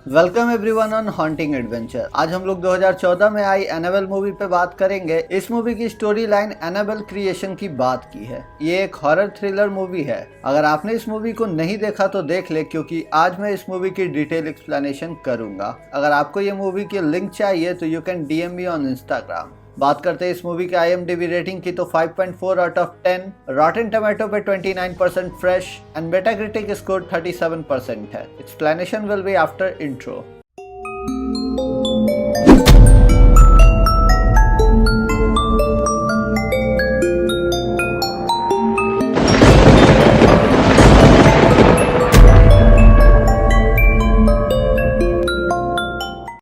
Welcome everyone on haunting adventure. आज हम लोग 2014 में आई एनाबेल मूवी पे बात करेंगे। इस मूवी की स्टोरी लाइन एनाबेल क्रिएशन की बात की है। ये एक हॉरर थ्रिलर मूवी है। अगर आपने इस मूवी को नहीं देखा तो देख ले, क्योंकि आज मैं इस मूवी की डिटेल एक्सप्लेनेशन करूंगा। अगर आपको ये मूवी की लिंक चाहिए तो you can DM me on Instagram. बात करते हैं इस मूवी के IMDb रेटिंग की तो 5.4 आउट ऑफ 10, रॉटेन टोमेटो पे 29% फ्रेश एंड मेटाक्रिटिक स्कोर 37% है। Explanation will be after intro.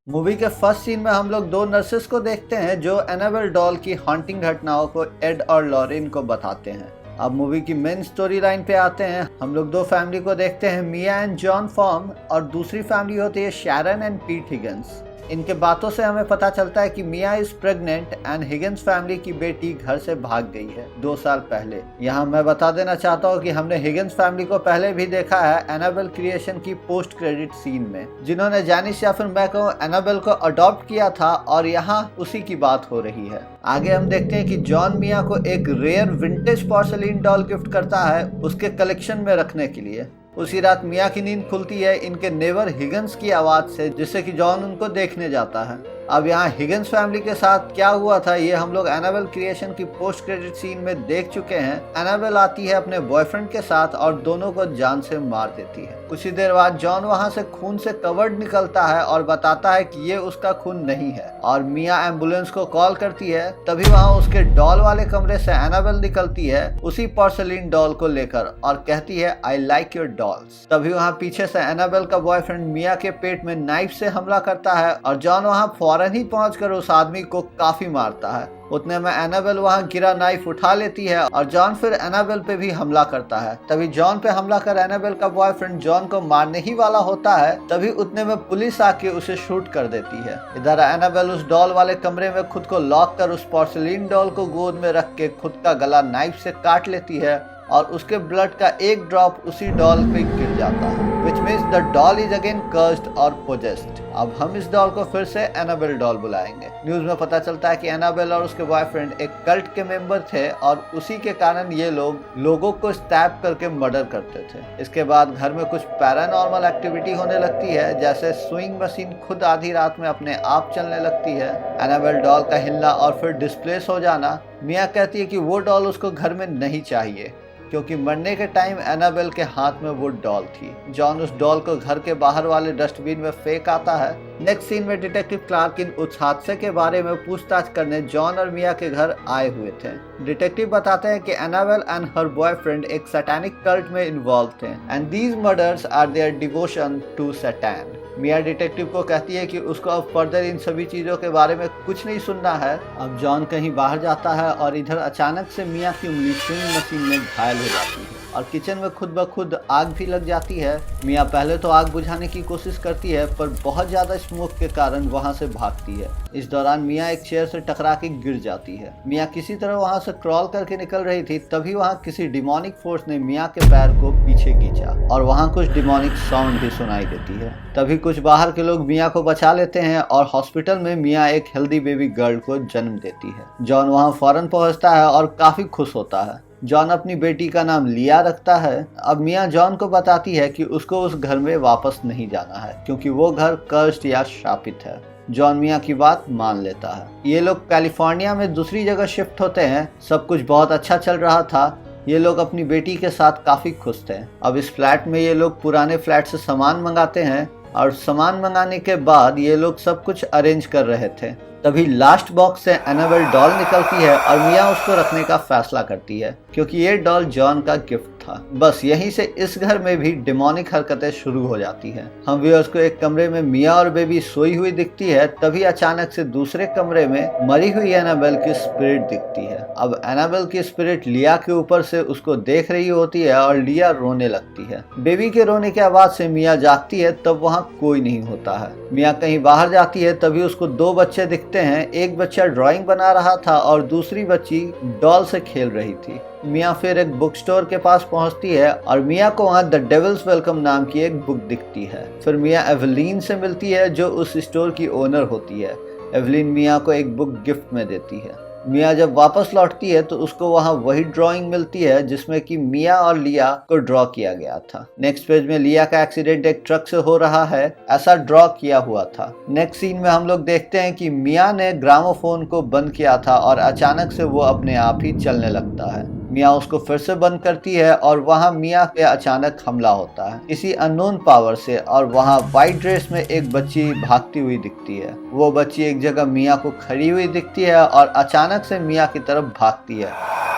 Movie के फर्स्ट सीन में हम लोग दो नर्सेस को देखते हैं जो एनाबेल डॉल की हॉन्टिंग घटनाओं को एड और लॉरेन को बताते हैं। अब मूवी की मेन स्टोरी लाइन पे आते हैं। हम लोग दो फैमिली को देखते हैं, मिया एंड जॉन फॉर्म, और दूसरी फैमिली होती है शैरन एंड पीट हिगन्स। इनके बातों से हमें पता चलता है कि मिया इज प्रेग्नेंट एंड हिगन्स फैमिली की बेटी घर से भाग गई है 2 साल पहले। यहाँ मैं बता देना चाहता हूँ कि हमने हिगन्स फैमिली को पहले भी देखा है एनाबेल क्रिएशन की पोस्ट क्रेडिट सीन में, जिन्होंने जैनिस या फिर मैं कहूँ एनाबेल को अडॉप्ट किया था, और यहाँ उसी की बात हो रही है। आगे हम देखते हैं कि जॉन मिया को एक rare vintage porcelain doll gift करता है उसके कलेक्शन में रखने के लिए। उसी रात मिया की नींद खुलती है इनके नेबर हिगन्स की आवाज से, जिससे कि जॉन उनको देखने जाता है। अब यहाँ हिगन्स फैमिली के साथ क्या हुआ था ये हम लोग एनाबेल क्रिएशन की पोस्ट क्रेडिट सीन में देख चुके हैं। एनाबेल आती है अपने बॉयफ्रेंड के साथ और दोनों को जान से मार देती है। कुछ ही देर बाद जॉन वहाँ से खून से कवर्ड निकलता है और बताता है कि ये उसका खून नहीं है, और मिया एम्बुलेंस को कॉल करती है। तभी वहाँ उसके डॉल वाले कमरे से एनाबेल निकलती है उसी पोर्सेलिन डॉल को लेकर और कहती है आई लाइक योर डॉल्स। तभी वहाँ पीछे से एनाबेल का बॉयफ्रेंड मिया के पेट में नाइफ से हमला करता है और जॉन वहाँ फौरन ही पहुंचकर उस आदमी को काफी मारता है। उतने में एनाबेल वहां गिरा नाइफ उठा लेती है और जॉन फिर एनाबेल पे भी हमला करता है। तभी जॉन पे हमला कर एनाबेल का बॉयफ्रेंड जॉन को मारने ही वाला होता है। तभी उतने में पुलिस आके उसे शूट कर देती है। इधर एनाबेल उस डॉल वाले कमरे में खुद को लॉक कर उस पोर्सेलिन डॉल को गोद में रख के खुद का गला नाइफ से काट लेती है और उसके ब्लड का एक ड्रॉप उसी डॉल पे गिर जाता है, which means the doll is again cursed और possessed। अब हम इस डॉल को फिर से एनाबेल डॉल बुलाएंगे। न्यूज में पता चलता है कि एनाबेल और उसके बॉयफ्रेंड एक कल्ट के मेंबर थे और उसी के कारण ये लोगों को स्टैप करके मर्डर करते थे। इसके बाद घर में कुछ पैरानॉर्मल एक्टिविटी होने लगती है, जैसे स्विंग मशीन खुद आधी रात में अपने आप चलने लगती है, एनाबेल डॉल का हिलना और फिर डिस्प्लेस हो जाना। मिया कहती है कि वो डॉल उसको घर में नहीं चाहिए, क्योंकि मरने के टाइम एनाबेल के हाथ में वो डॉल थी। जॉन उस डॉल को घर के बाहर वाले डस्टबिन में फेंक आता है। नेक्स्ट सीन में डिटेक्टिव क्लार्क इन उस हादसे के बारे में पूछताछ करने जॉन और मिया के घर आए हुए थे। डिटेक्टिव बताते हैं कि एनाबेल एंड हर बॉयफ्रेंड एक सैटानिक कल्ट में इन्वॉल्व थे and these murders are their devotion to Satan. Mia detective को कहती है कि उसको अब फर्दर इन सभी चीजों के बारे में कुछ नहीं सुनना है। अब जॉन कहीं बाहर जाता है और इधर अचानक से मिया की उंगली स्विंग मशीन में घायल हो जाती है और किचन में खुद ब खुद आग भी लग जाती है। मिया पहले तो आग बुझाने की कोशिश करती है, पर बहुत ज्यादा स्मोक के कारण वहां से भागती है। इस दौरान मिया एक चेयर से टकरा के गिर जाती है। मिया किसी तरह वहां से क्रॉल करके निकल रही थी, तभी वहां किसी डिमोनिक फोर्स ने मिया के पैर को पीछे खींचा और वहां कुछ डिमोनिक साउंड भी सुनाई देती है। तभी कुछ बाहर के लोग मिया को बचा लेते हैं और हॉस्पिटल में मिया एक हेल्दी बेबी गर्ल को जन्म देती है। जॉन वहां फौरन पहुंचता है और काफी खुश होता है। जॉन अपनी बेटी का नाम लिया रखता है। अब मिया जॉन को बताती है कि उसको उस घर में वापस नहीं जाना है, क्योंकि वो घर कर्स्ड या शापित है। जॉन मिया की बात मान लेता है। ये लोग कैलिफोर्निया में दूसरी जगह शिफ्ट होते हैं। सब कुछ बहुत अच्छा चल रहा था। ये लोग अपनी बेटी के साथ काफी खुश थे। अब इस फ्लैट में ये लोग पुराने फ्लैट से सामान मंगाते हैं और सामान मंगाने के बाद ये लोग सब कुछ अरेंज कर रहे थे। तभी लास्ट बॉक्स से एनाबेल डॉल निकलती है और मिया उसको रखने का फैसला करती है, क्योंकि ये डॉल जॉन का गिफ्ट था। बस यहीं से इस घर में भी डिमोनिक हरकतें शुरू हो जाती हैं। हम व्यूअर्स को एक कमरे में मिया और बेबी सोई हुई दिखती है। तभी अचानक से दूसरे कमरे में मरी हुई एनाबेल की स्पिरिट दिखती है। अब एनाबेल की स्पिरिट लिया के ऊपर से उसको देख रही होती है और लिया रोने लगती है। बेबी के रोने की आवाज से मिया जागती है, तब वहाँ कोई नहीं होता है। मिया कहीं बाहर जाती है, तभी उसको 2 बच्चे दिखते देखते हैं एक बच्चा ड्राइंग बना रहा था और दूसरी बच्ची डॉल से खेल रही थी। मिया फिर एक बुक स्टोर के पास पहुंचती है और मिया को वहां द डेविल्स वेलकम नाम की एक बुक दिखती है। फिर मिया एवलीन से मिलती है जो उस स्टोर की ओनर होती है। एवलीन मिया को एक बुक गिफ्ट में देती है। मिया जब वापस लौटती है तो उसको वहाँ वही ड्राइंग मिलती है जिसमें कि मिया और लिया को ड्रॉ किया गया था। नेक्स्ट पेज में लिया का एक्सीडेंट एक ट्रक से हो रहा है, ऐसा ड्रॉ किया हुआ था। नेक्स्ट सीन में हम लोग देखते हैं कि मिया ने ग्रामोफोन को बंद किया था और अचानक से वो अपने आप ही चलने लगता है। मिया उसको फिर से बंद करती है और वहाँ मिया पे अचानक हमला होता है किसी अननोन पावर से, और वहाँ व्हाइट ड्रेस में एक बच्ची भागती हुई दिखती है। वो बच्ची एक जगह मिया को खड़ी हुई दिखती है और अचानक से मिया की तरफ भागती है।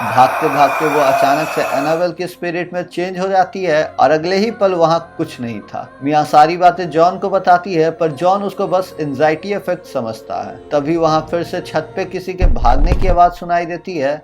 भागते भागते वो अचानक से एनाबेल के स्पिरिट में चेंज हो जाती है और अगले ही पल वहाँ कुछ नहीं था। मिया सारी बातें जॉन को बताती है पर जॉन उसको बस एंजाइटी इफेक्ट समझता है। तभी वहाँ फिर से छत पे किसी के भागने की आवाज सुनाई देती है।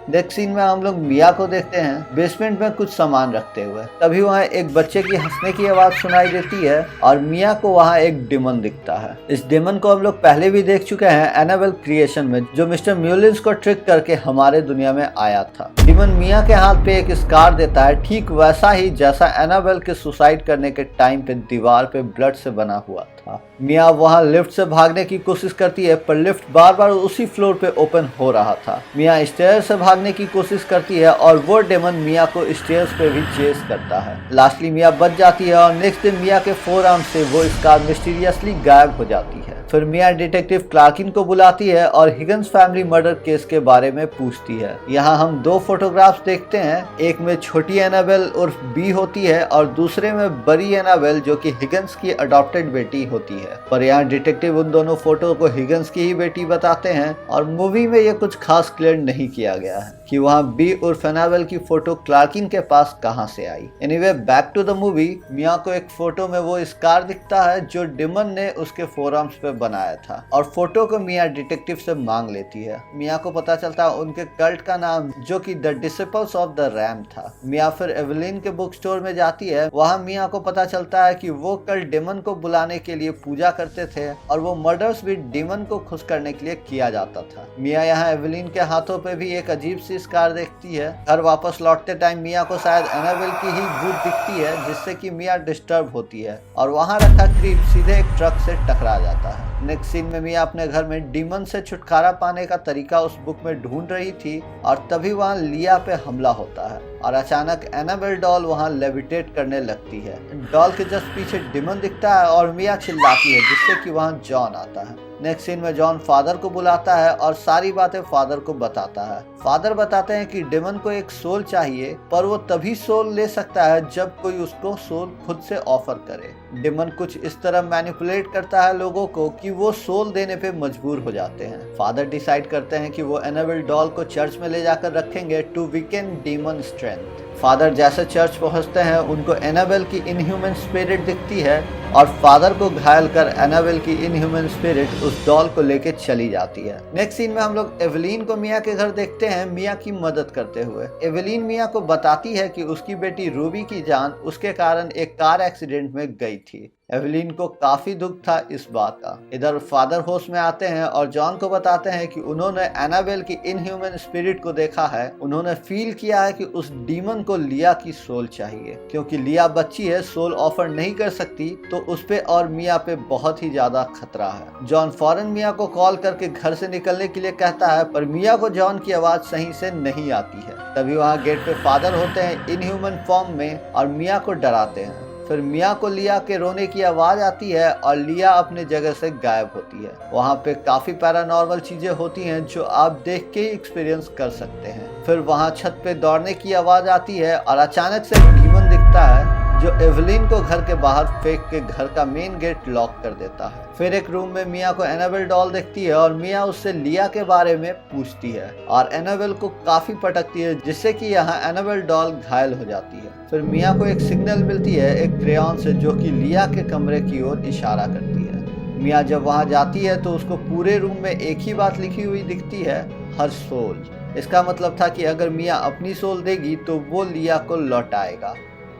नेक्स्ट सीन में हम लोग मिया को देखते हैं बेसमेंट में कुछ सामान रखते हुए। तभी वहाँ एक बच्चे की हंसने की आवाज सुनाई देती है और मिया को वहाँ एक डेमन दिखता है। इस डेमन को हम लोग पहले भी देख चुके हैं एनाबेल क्रिएशन में, जो मिस्टर म्यूलिन्स को ट्रिक करके हमारे दुनिया में आया था। डेमन मिया के हाथ पे एक स्कार देता है, ठीक वैसा ही जैसा एनाबेल के सुसाइड करने के टाइम पे दीवार पे ब्लड से बना हुआ था। मिया वहाँ लिफ्ट से भागने की कोशिश करती है पर लिफ्ट बार बार उसी फ्लोर पे ओपन हो रहा था। मिया स्टेयर से भागने की कोशिश करती है और वो डेमन मिया को स्टेयर्स पे भी चेस करता है। लास्टली मिया बच जाती है और नेक्स्ट डे मिया के फोरआर्म से वो स्कार मिस्टीरियसली गायब हो जाती है। फिर मिया डिटेक्टिव क्लार्किन को बुलाती है और हिगन्स फैमिली मर्डर केस के बारे में पूछती है। यहाँ हम दो फोटोग्राफ्स देखते हैं, एक में छोटी एनाबेल उर्फ बी होती है और दूसरे में बड़ी एनाबेल जो कि हिगन्स की अडॉप्टेड बेटी होती है। पर यहाँ डिटेक्टिव उन दोनों फोटो को हिगन्स की ही बेटी बताते हैं और मूवी में ये कुछ खास क्लियर नहीं किया गया है कि वहाँ बी उर्फ एनाबेल की फोटो क्लार्किन के पास कहाँ से आई। Anyway back to the movie, Mia को एक फोटो में वो स्कार दिखता है जो डेमन ने उसके फोरआर्म्स पे बनाया था और फोटो को मिया डिटेक्टिव से मांग लेती है। मिया को पता चलता है उनके कल्ट का नाम जो कि the disciples of the RAM था। मिया फिर एवलिन के बुक स्टोर में जाती है। वहाँ मिया को पता चलता है कि वो कल डेमन को बुलाने के लिए पूजा करते थे और वो मर्डर्स भी डेमन को खुश करने के लिए किया जाता था। मिया यहाँ एवलिन के हाथों पे भी एक अजीब सी स्कार देखती है। घर वापस लौटते टाइम मिया को शायद एनाबेल की ही भूत दिखती है जिससे कि मिया डिस्टर्ब होती है और वहाँ रखा क्रीप सीधे एक ट्रक से टकरा जाता है। नेक्स्ट सीन में मिया अपने घर में डीमन से छुटकारा पाने का तरीका उस बुक में ढूंढ रही थी और तभी वहाँ लिया पे हमला होता है और अचानक एनाबेल डॉल वहाँ लेविटेट करने लगती है। डॉल के जस्ट पीछे डीमन दिखता है और मिया चिल्लाती है जिससे कि वहाँ जॉन आता है। नेक्स्ट सीन में जॉन फादर को बुलाता है और सारी बातें फादर को बताता है। फादर बताते हैं कि डेमन को एक सोल चाहिए पर वो तभी सोल ले सकता है जब कोई उसको सोल खुद से ऑफर करे। डेमन कुछ इस तरह मैनिपुलेट करता है लोगों को कि वो सोल देने पे मजबूर हो जाते हैं। फादर डिसाइड करते हैं कि वो एनाबेल डॉल को चर्च में ले जाकर रखेंगे to weakened demon strength. Father जैसे चर्च पहुंचते हैं उनको एनाबेल की इनह्यूमन स्पिरिट दिखती है और फादर को घायल कर एनाबेल की इनह्यूमन स्पिरिट उस डॉल को लेके चली जाती है। नेक्स्ट सीन में हम लोग एवलीन को मिया के घर देखते हैं मिया की मदद करते हुए। एवलीन मिया को बताती है कि उसकी बेटी रूबी की जान उसके कारण एक कार एक्सीडेंट में गई थी। एवलीन को काफी दुख था इस बात का। इधर फादर होश में आते हैं और जॉन को बताते हैं कि उन्होंने एनाबेल की इनह्यूमन स्पिरिट को देखा है। उन्होंने फील किया है कि उस डीमन को लिया की सोल चाहिए। क्योंकि लिया बच्ची है, सोल ऑफर नहीं कर सकती, तो उस पे और मिया पे बहुत ही ज्यादा खतरा है। जॉन फौरन मिया को कॉल करके घर से निकलने के लिए कहता है पर मिया को जॉन की आवाज सही से नहीं आती है। तभी वहाँ गेट पे फादर होते हैं इनह्यूमन फॉर्म में और मिया को डराते हैं। फिर मिया को लिया के रोने की आवाज आती है और लिया अपने जगह से गायब होती है। वहाँ पे काफी पैरानॉर्मल चीजें होती हैं जो आप देख के ही एक्सपीरियंस कर सकते हैं। फिर वहाँ छत पे दौड़ने की आवाज आती है और अचानक से डीमन दिखता है जो एवलिन को घर के बाहर फेंक के घर का मेन गेट लॉक कर देता है। फिर एक रूम में मिया को एनाबेल डॉल दिखती है और मिया उससे लिया के बारे में पूछती है और एनाबेल को काफी पटकती है जिससे कि यहाँ एनाबेल डॉल घायल हो जाती है। फिर मिया को एक सिग्नल मिलती है एक क्रेयॉन से जो कि लिया के कमरे की ओर इशारा करती है। मिया जब वहाँ जाती है तो उसको पूरे रूम में एक ही बात लिखी हुई दिखती है, हर सोल। इसका मतलब था कि अगर मिया अपनी सोल देगी तो वो लिया को लौटाएगा।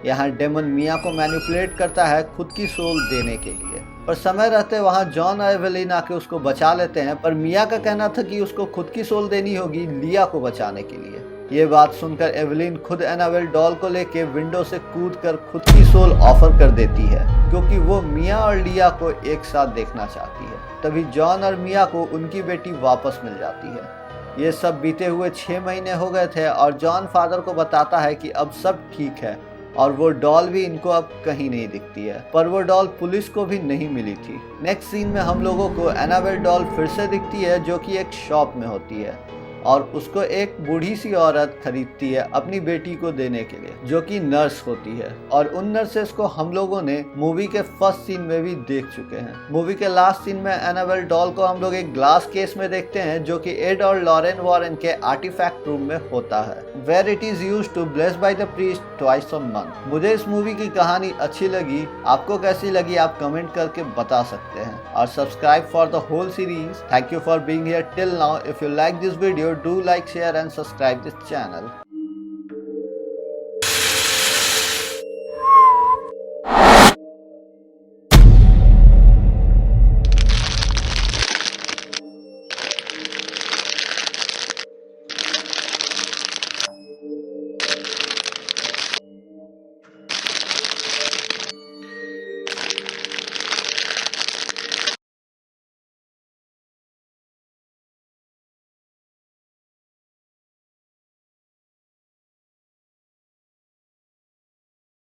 यहाँ डेमन मिया को मैनिपुलेट करता है खुद की सोल देने के लिए। और समय रहते वहाँ जॉन और एवेलिन आके उसको बचा लेते हैं, पर मिया का कहना था कि उसको खुद की सोल देनी होगी लिया को बचाने के लिए। ये बात सुनकर एवेलिन खुद एनाबेल डॉल को लेके विंडो से कूदकर खुद की सोल ऑफर कर देती है, क्योंकि वो मिया और लिया को एक साथ देखना चाहती है। तभी जॉन और मिया को उनकी बेटी वापस मिल जाती है। ये सब बीते हुए 6 महीने हो गए थे और जॉन फादर को बताता है कि अब सब ठीक है और वो डॉल भी इनको अब कहीं नहीं दिखती है, पर वो डॉल पुलिस को भी नहीं मिली थी। नेक्स्ट सीन में हम लोगों को एनाबेल डॉल फिर से दिखती है, जो कि एक शॉप में होती है और उसको एक बूढ़ी सी औरत खरीदती है अपनी बेटी को देने के लिए, जो कि नर्स होती है। और उन नर्सेस को हम लोगों ने मूवी के फर्स्ट सीन में भी देख चुके हैं। मूवी के लास्ट सीन में एनाबेल डॉल को हम लोग एक ग्लास केस में देखते हैं, जो कि एड और लॉरेन वॉरेन के आर्टिफैक्ट रूम में होता है, where it is used to bless by the priest twice a month. मुझे इस मूवी की कहानी अच्छी लगी, आपको कैसी लगी आप कमेंट करके बता सकते हैं। और subscribe for the whole series. Thank you for being here till now. If you like this video, do like, share and subscribe this channel.